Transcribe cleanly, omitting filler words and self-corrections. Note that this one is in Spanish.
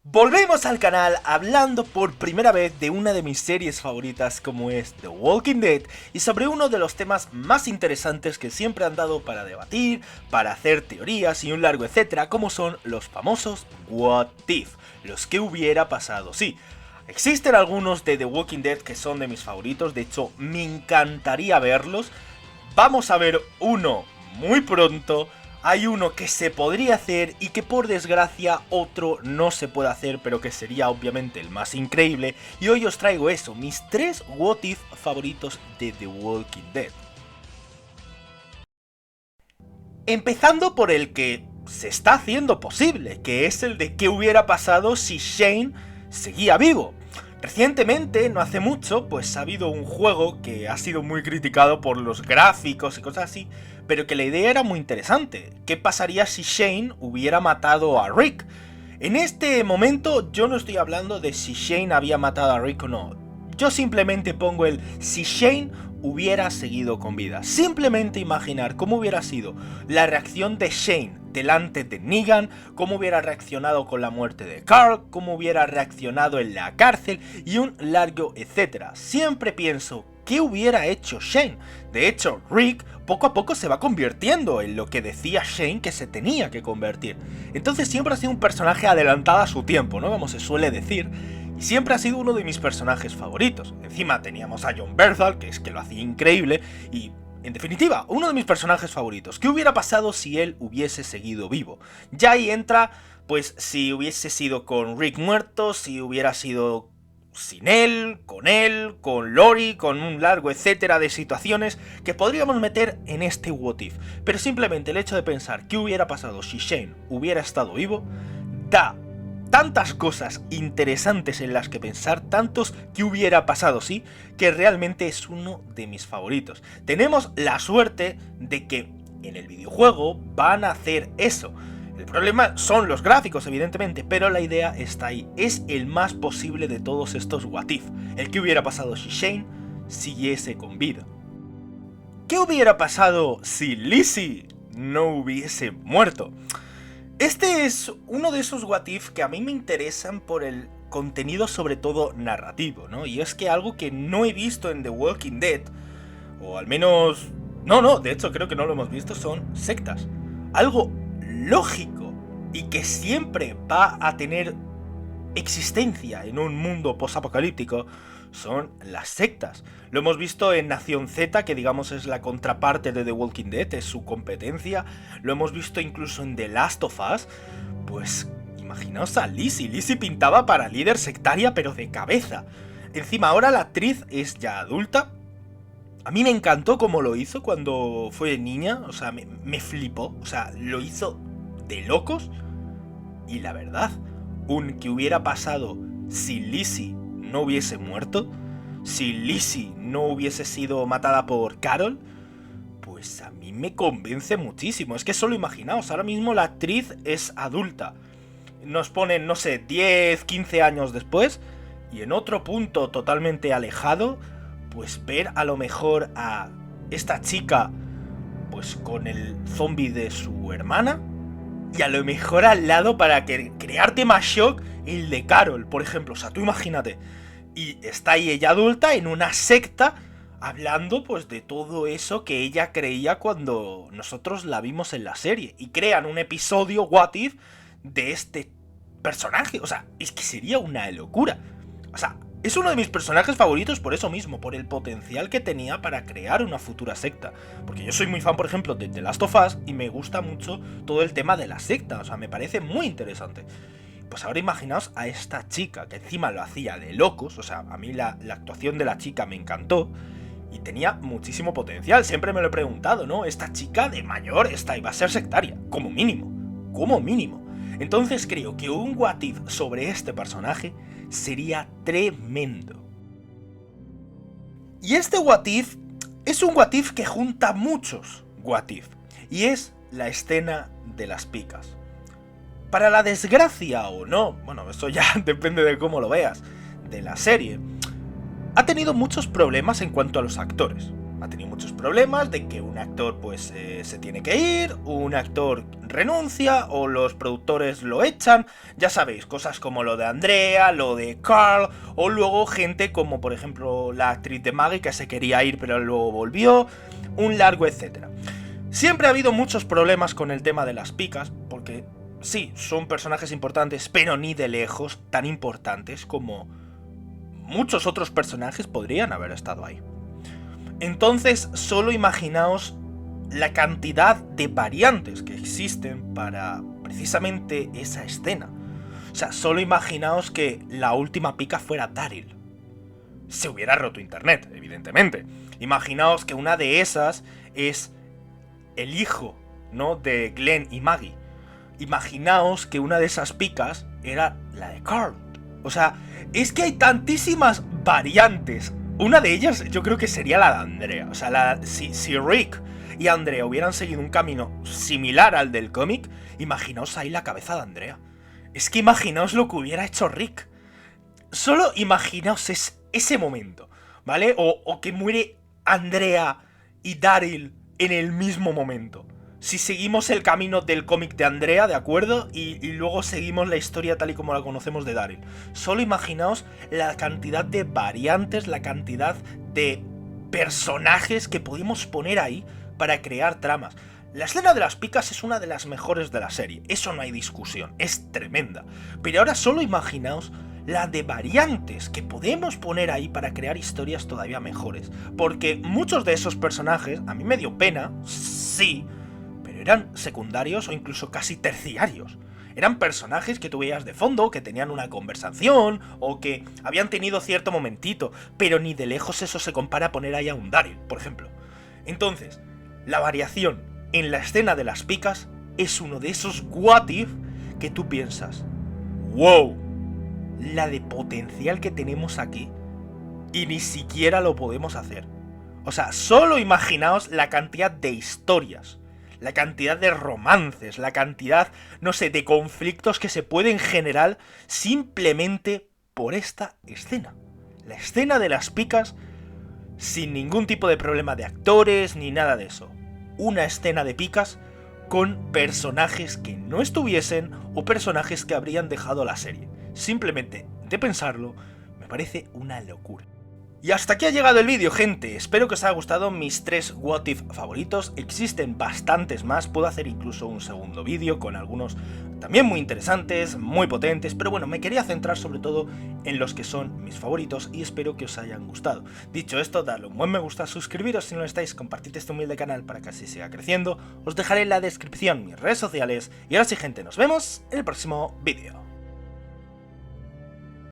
Volvemos al canal hablando por primera vez de una de mis series favoritas como es The Walking Dead y sobre uno de los temas más interesantes que siempre han dado para debatir, para hacer teorías y un largo etcétera, como son los famosos What If, los que hubiera pasado si. Existen algunos de The Walking Dead que son de mis favoritos, de hecho me encantaría verlos. Vamos a ver uno muy pronto. Hay uno que se podría hacer y que por desgracia otro no se puede hacer, pero que sería obviamente el más increíble. Y hoy os traigo eso, mis 3 What If favoritos de The Walking Dead. Empezando por el que se está haciendo posible, que es el de qué hubiera pasado si Shane seguía vivo. Recientemente, no hace mucho, pues ha habido un juego que ha sido muy criticado por los gráficos y cosas así, pero que la idea era muy interesante. ¿Qué pasaría si Shane hubiera matado a Rick? En este momento yo no estoy hablando de si Shane había matado a Rick o no. Yo simplemente pongo el si Shane hubiera seguido con vida. Simplemente imaginar cómo hubiera sido la reacción de Shane delante de Negan, cómo hubiera reaccionado con la muerte de Carl, cómo hubiera reaccionado en la cárcel y un largo etcétera. Siempre pienso, ¿qué hubiera hecho Shane? De hecho, Rick poco a poco se va convirtiendo en lo que decía Shane que se tenía que convertir. Entonces siempre ha sido un personaje adelantado a su tiempo, ¿no? Como se suele decir. Y siempre ha sido uno de mis personajes favoritos. Encima teníamos a Jon Bernthal, que es que lo hacía increíble, y en definitiva, uno de mis personajes favoritos. ¿Qué hubiera pasado si él hubiese seguido vivo? Ya ahí entra, pues, si hubiese sido con Rick muerto, si hubiera sido sin él, con Lori, con un largo etcétera de situaciones que podríamos meter en este What If. Pero simplemente el hecho de pensar qué hubiera pasado si Shane hubiera estado vivo, da tantas cosas interesantes en las que pensar, tantos que hubiera pasado sí, que realmente es uno de mis favoritos. Tenemos la suerte de que en el videojuego van a hacer eso. El problema son los gráficos, evidentemente, pero la idea está ahí. Es el más posible de todos estos What If. El que hubiera pasado si Shane siguiese con vida. ¿Qué hubiera pasado si Lizzie no hubiese muerto? Este es uno de esos What If que a mí me interesan por el contenido sobre todo narrativo, ¿no? Y es que algo que no he visto en The Walking Dead, o al menos... No, de hecho creo que no lo hemos visto, son sectas. Algo lógico y que siempre va a tener existencia en un mundo posapocalíptico son las sectas. Lo hemos visto en Nación Z, que digamos es la contraparte de The Walking Dead, es su competencia. Lo hemos visto incluso en The Last of Us. Pues imaginaos a Lizzie. Lizzie pintaba para líder sectaria, pero de cabeza. Encima ahora la actriz es ya adulta. A mí me encantó cómo lo hizo cuando fue niña. O sea, me flipó. O sea, lo hizo de locos. Y la verdad, un que hubiera pasado si Lizzie no hubiese muerto, si Lizzie no hubiese sido matada por Carol, pues a mí me convence muchísimo. Es que solo imaginaos, ahora mismo la actriz es adulta. Nos ponen, no sé, 10, 15 años después, y en otro punto totalmente alejado, pues ver a lo mejor a esta chica pues con el zombie de su hermana, y a lo mejor al lado para crearte más shock el de Carol, por ejemplo. O sea, tú imagínate. Y está ahí ella adulta en una secta hablando pues de todo eso que ella creía cuando nosotros la vimos en la serie. Y crean un episodio What If de este personaje. O sea, es que sería una locura. O sea, es uno de mis personajes favoritos por eso mismo, por el potencial que tenía para crear una futura secta. Porque yo soy muy fan, por ejemplo, de The Last of Us y me gusta mucho todo el tema de la secta. O sea, me parece muy interesante. Pues ahora imaginaos a esta chica, que encima lo hacía de locos. O sea, a mí la actuación de la chica me encantó y tenía muchísimo potencial. Siempre me lo he preguntado, ¿no? Esta chica de mayor iba a ser sectaria, como mínimo. Como mínimo. Entonces creo que un What If sobre este personaje sería tremendo. Y este What If es un What If que junta muchos What If. Y es la escena de las picas. Para la desgracia o no, bueno, eso ya depende de cómo lo veas, de la serie, ha tenido muchos problemas en cuanto a los actores. Ha tenido muchos problemas de que un actor pues se tiene que ir, un actor renuncia o los productores lo echan. Ya sabéis, cosas como lo de Andrea, lo de Carl, o luego gente como por ejemplo la actriz de Maggie que se quería ir pero luego volvió, un largo etcétera. Siempre ha habido muchos problemas con el tema de las picas, porque sí, son personajes importantes, pero ni de lejos tan importantes como muchos otros personajes podrían haber estado ahí. Entonces, solo imaginaos la cantidad de variantes que existen para precisamente esa escena. O sea, solo imaginaos que la última pica fuera Daryl. Se hubiera roto internet, evidentemente. Imaginaos que una de esas es el hijo, ¿no?, de Glenn y Maggie. Imaginaos que una de esas picas era la de Carl. O sea, es que hay tantísimas variantes. Una de ellas yo creo que sería la de Andrea. O sea, si Rick y Andrea hubieran seguido un camino similar al del cómic, imaginaos ahí la cabeza de Andrea. Es que imaginaos lo que hubiera hecho Rick. Solo imaginaos ese momento, ¿vale? O que muere Andrea y Daryl en el mismo momento. Si seguimos el camino del cómic de Andrea, ¿de acuerdo? Y luego seguimos la historia tal y como la conocemos de Daryl. Solo imaginaos la cantidad de variantes, la cantidad de personajes que pudimos poner ahí para crear tramas. La escena de las picas es una de las mejores de la serie, eso no hay discusión, es tremenda. Pero ahora solo imaginaos la de variantes que podemos poner ahí para crear historias todavía mejores. Porque muchos de esos personajes, a mí me dio pena, sí, pero eran secundarios o incluso casi terciarios. Eran personajes que tú veías de fondo, que tenían una conversación, o que habían tenido cierto momentito, pero ni de lejos eso se compara a poner ahí a un Daryl, por ejemplo. Entonces, la variación en la escena de las picas es uno de esos what if que tú piensas, wow, la de potencial que tenemos aquí, y ni siquiera lo podemos hacer. O sea, solo imaginaos la cantidad de historias, la cantidad de romances, la cantidad, no sé, de conflictos que se pueden generar simplemente por esta escena. La escena de las picas sin ningún tipo de problema de actores ni nada de eso. Una escena de picas con personajes que no estuviesen o personajes que habrían dejado la serie. Simplemente de pensarlo, me parece una locura. Y hasta aquí ha llegado el vídeo, gente. Espero que os haya gustado mis 3 What If favoritos. Existen bastantes más, puedo hacer incluso un segundo vídeo con algunos también muy interesantes, muy potentes, pero bueno, me quería centrar sobre todo en los que son mis favoritos y espero que os hayan gustado. Dicho esto, dadle un buen me gusta, suscribiros si no lo estáis, compartid este humilde canal para que así siga creciendo, os dejaré en la descripción mis redes sociales y ahora sí, gente, nos vemos en el próximo vídeo.